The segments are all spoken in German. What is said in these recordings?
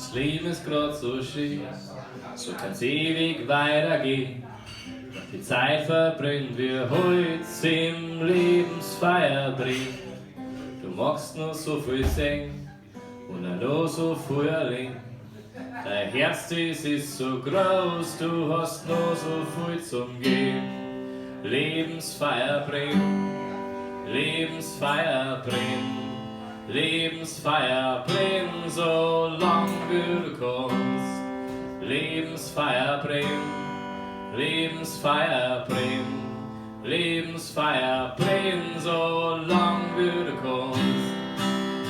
das Leben ist grad so schön, so kann's ewig weitergehen. Die Zeit verbringt wir heut im Lebensfeierbrief. Du magst nur so viel singen und noch so viel erleben. Dein Herz, das ist so groß, du hast noch so viel zum Gehen. Lebensfeier bringen, Lebensfeier bringen, Lebensfeier bringen, so lang wie du kannst. Lebensfeier bringen, Lebensfeier bringen, Lebensfeier bringen, so lang wie du kannst.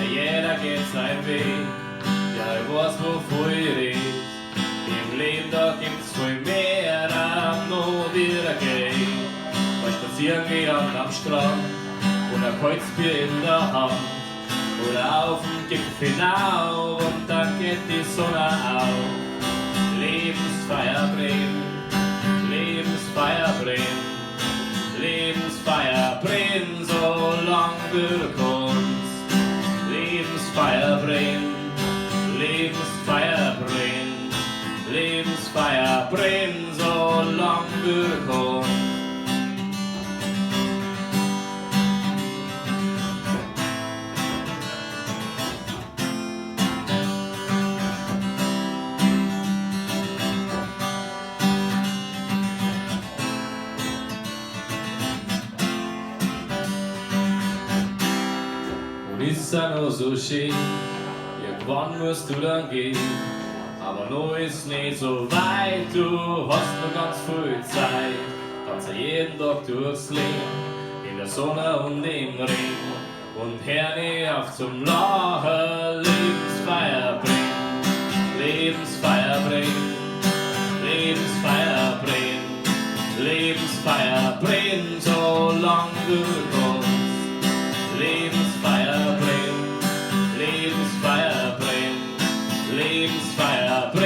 Jeder geht seinen Weg, ja ich weiß wovon ich red. Im Leben da gibt's viel mehr, da noch wieder geht. Mal spazieren gehen am Strand und ein Holzbier in der Hand. Oder auf dem Gipfel hinauf und dann geht die Sonne auf. Lebensfeier bringen, Lebensfeier bringen, Lebensfeier bringen, so lang wie du kannst. Lebensfeier bringen, Lebensfeier bringen, Lebensfeier bringen, so lang wie du kannst. Ist ja noch so schön, irgendwann musst du dann gehen, aber noch ist nicht so weit, du hast noch ganz viel Zeit, kannst ja jeden Tag durchs Leben, in der Sonne und im Regen, und hör nicht auf zum Lachen. Lebensfeier bringen, Lebensfeier bringen, Lebensfeier bringen, Lebensfeier bringen, so lang du kannst. Lebensfeier bringen, Lebensfeier bringen, Lebensfeier bringen.